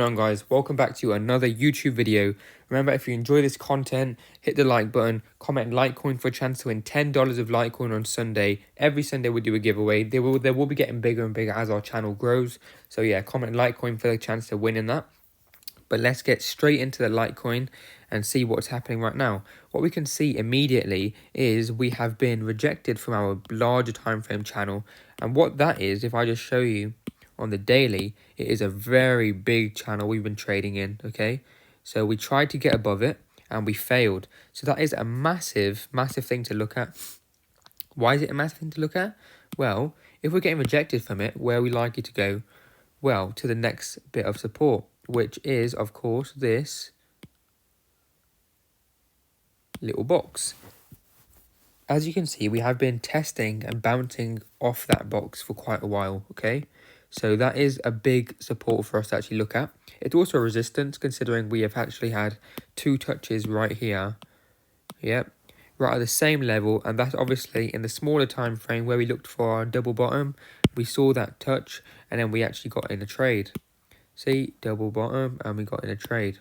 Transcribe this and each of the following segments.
On guys, welcome back to another YouTube video. Remember, if you enjoy this content, hit the like button, comment Litecoin for a chance to win $10 of Litecoin on Sunday. Every Sunday we do a giveaway. They will be getting bigger and bigger as our channel grows. So yeah, comment Litecoin for the chance to win in that. But let's get straight into the Litecoin and see what's happening right now. What we can see immediately is we have been rejected from our larger time frame channel. And what that is, if I just show you on the daily, it is a very big channel we've been trading in, okay? So we tried to get above it and we failed. So that is a massive thing to look at. Why is it a massive thing to look at? Well, if we're getting rejected from it, where are we likely to go? Well, to the next bit of support, which is, of course, this little box. As you can see, we have been testing and bouncing off that box for quite a while, okay? So that is a big support for us to actually look at. It's also a resistance, considering we have actually had two touches right here. Yep, right at the same level, and that's obviously in the smaller time frame where we looked for our double bottom. We saw that touch, and then we actually got in a trade. See, double bottom, and we got in a trade.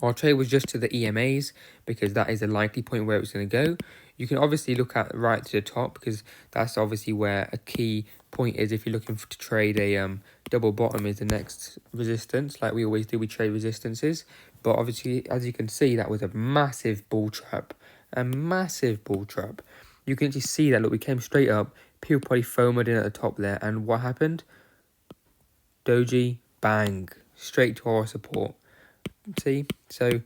Our trade was just to the EMAs, because that is the likely point where it's going to go. You can obviously look at right to the top, because that's obviously where a key point is. If you're looking to trade a double bottom, is the next resistance. Like we always do, we trade resistances. But obviously, as you can see, that was a massive bull trap. A massive bull trap. You can actually see that, look, we came straight up. People probably foamed in at the top there. And what happened? Doji, bang. Straight to our support. See? So,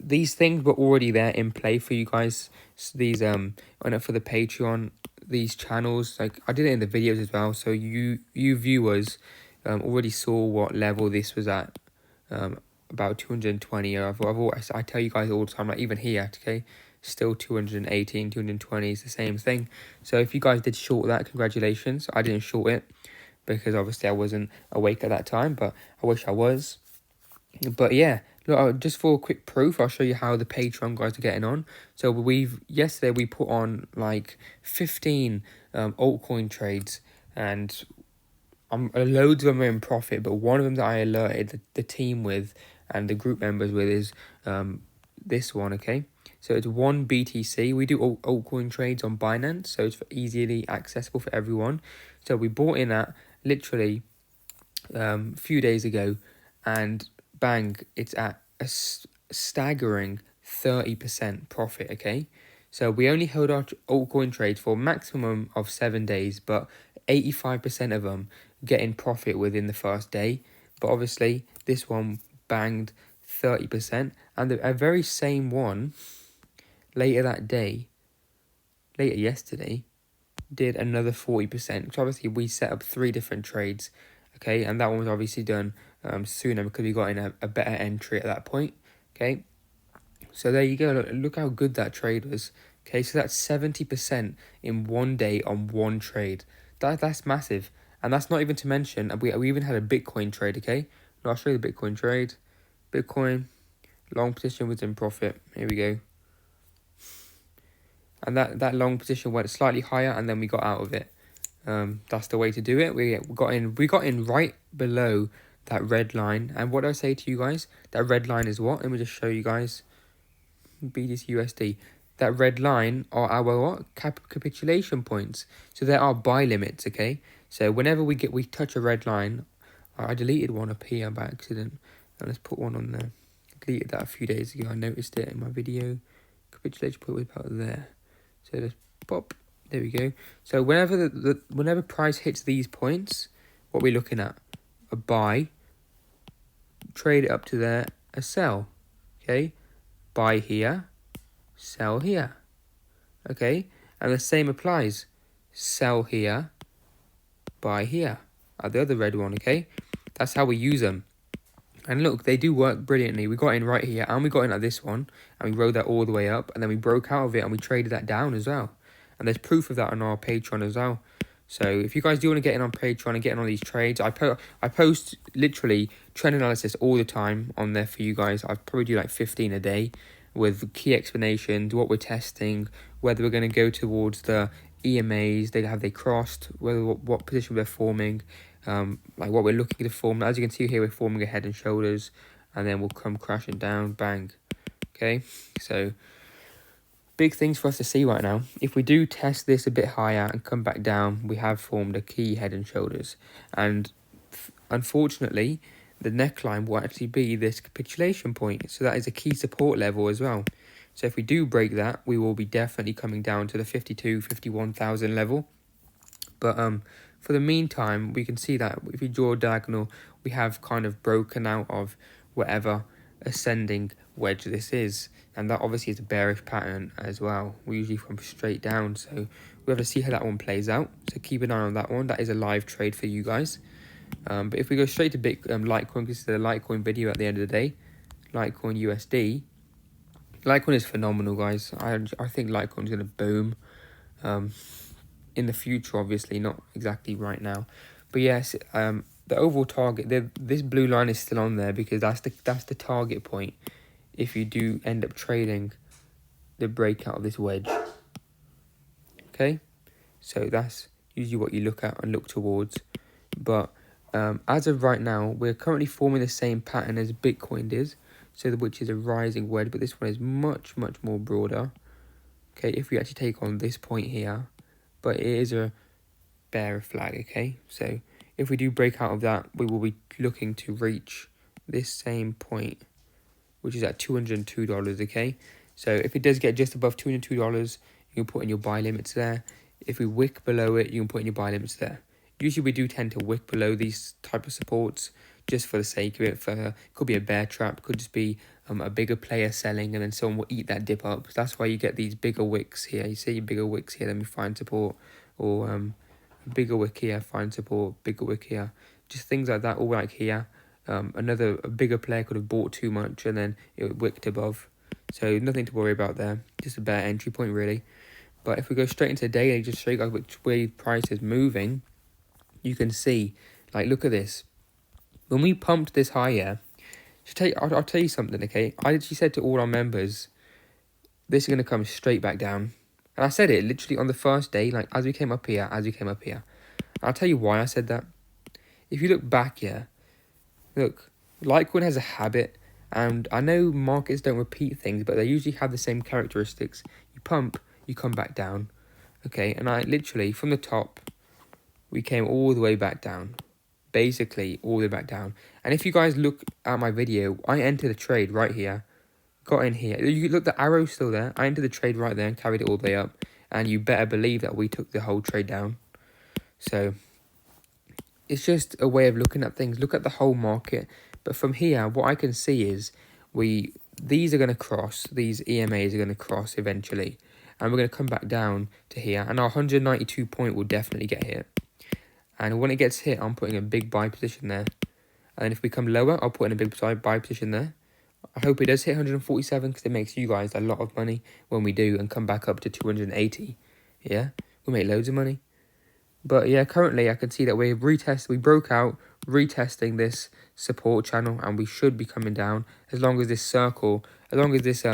these things were already there in play for you guys. These for the Patreon, these channels, like I did it in the videos as well. So you viewers already saw what level this was at. About 220. I tell you guys all the time, like even here, okay, still 218, 220 is the same thing. So if you guys did short that, congratulations. I didn't short it because obviously I wasn't awake at that time, but I wish I was. But yeah, look, just for quick proof, I'll show you how the Patreon guys are getting on. So yesterday we put on like 15 altcoin trades, and loads of them are in profit. But one of them that I alerted the team with and the group members with is this one, okay? So it's one BTC. We do altcoin trades on Binance, so it's easily accessible for everyone. So we bought in at literally a few days ago, and bang, it's at a staggering 30% profit, okay? So we only held our altcoin trades for a maximum of 7 days, but 85% of them get in profit within the first day. But obviously, this one banged 30%, and a very same one later yesterday, did another 40%. So obviously, we set up 3 different trades, okay? And that one was obviously done sooner because we got in a better entry at that point, okay? So there you go. Look how good that trade was. Okay, so that's 70% in 1 day on one trade. That's massive. And that's not even to mention, we even had a Bitcoin trade, okay? Now I'll show you the Bitcoin trade. Bitcoin, long position was in profit. Here we go. And that long position went slightly higher, and then we got out of it. That's the way to do it. We got in right below that red line. And what do I say to you guys? That red line is what? Let me just show you guys. BTC USD. That red line are our what? Capitulation points. So there are buy limits, okay? So whenever we touch a red line, I deleted one up here by accident. And let's put one on there. I deleted that a few days ago. I noticed it in my video. Capitulation point was about there. So let's pop. There we go. So whenever price hits these points, what we're looking at? A buy. Trade it up to there. A sell. Okay? Buy here, sell here, okay? And the same applies. Sell here, buy here. The other red one, okay? That's how we use them. And look, they do work brilliantly. We got in right here, and we got in at this one, and we rode that all the way up, and then we broke out of it, and we traded that down as well. And there's proof of that on our Patreon as well. So if you guys do want to get in on Patreon and get in on these trades, I post literally trend analysis all the time on there for you guys. I probably do like 15 a day with key explanations, what we're testing, whether we're going to go towards the EMAs, have they crossed, what position we're forming, like what we're looking to form. As you can see here, we're forming a head and shoulders, and then we'll come crashing down, bang. Okay, so big things for us to see right now. If we do test this a bit higher and come back down, we have formed a key head and shoulders. And unfortunately, the neckline will actually be this capitulation point. So that is a key support level as well. So if we do break that, we will be definitely coming down to the 51,000 level. But for the meantime, we can see that if we draw a diagonal, we have kind of broken out of whatever ascending wedge this is, and that obviously is a bearish pattern as well. We usually come straight down, so we have to see how that one plays out. So keep an eye on that one. That is a live trade for you guys. But if we go straight to Litecoin, this is the Litecoin video at the end of the day. Litecoin USD. Litecoin is phenomenal, guys. I think Litecoin is going to boom. In the future, obviously, not exactly right now. But yes, the overall target, this blue line is still on there because that's the target point if you do end up trading the breakout of this wedge. Okay, so that's usually what you look at and look towards. But as of right now, we're currently forming the same pattern as Bitcoin is, so which is a rising wedge, but this one is much more broader. Okay, if we actually take on this point here, but it is a bear flag. Okay, so if we do break out of that, we will be looking to reach this same point, which is at $202. Okay, so if it does get just above $202, you can put in your buy limits there. If we wick below it, you can put in your buy limits there. Usually we do tend to wick below these type of supports just for the sake of it. Could be a bear trap, could just be a bigger player selling, and then someone will eat that dip up. That's why you get these bigger wicks here. You see bigger wicks here, then we find support, or a bigger wick here, find support, bigger wick here. Just things like that, all like here. A bigger player could have bought too much and then it wicked above. So nothing to worry about there. Just a bear entry point really. But if we go straight into the daily, just show you guys which way price is moving, you can see, like, look at this. When we pumped this higher, I'll tell you something, okay? I literally said to all our members, this is going to come straight back down. And I said it literally on the first day, like as we came up here. And I'll tell you why I said that. If you look back here, look, Litecoin has a habit, and I know markets don't repeat things, but they usually have the same characteristics. You pump, you come back down, okay? And I literally, from the top, we came all the way back down. Basically, all the way back down. And if you guys look at my video, I entered a trade right here. Got in here. You look, the arrow's still there. I entered the trade right there and carried it all the way up. And you better believe that we took the whole trade down. So it's just a way of looking at things. Look at the whole market. But from here, what I can see is these are going to cross. These EMAs are going to cross eventually. And we're going to come back down to here. And our 192 point will definitely get hit. And when it gets hit, I'm putting a big buy position there. And if we come lower, I'll put in a big buy position there. I hope it does hit 147 because it makes you guys a lot of money when we do and come back up to 280. Yeah, we make loads of money. But yeah, currently I can see that we broke out, retesting this support channel, and we should be coming down as long as this circle, as long as this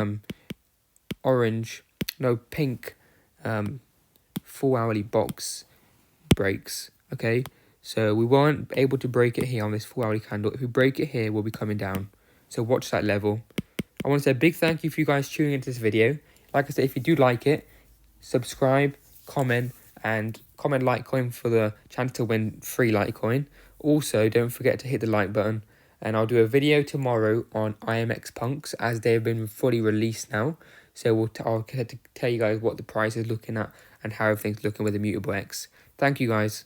pink 4 hourly box breaks. Okay, so we weren't able to break it here on this 4 hourly candle. If we break it here, we'll be coming down. So watch that level. I want to say a big thank you for you guys tuning into this video. Like I said, if you do like it, subscribe, comment Litecoin for the chance to win free Litecoin. Also, don't forget to hit the like button. And I'll do a video tomorrow on IMX punks as they have been fully released now. So I'll tell you guys what the price is looking at and how everything's looking with the Mutable X. Thank you guys.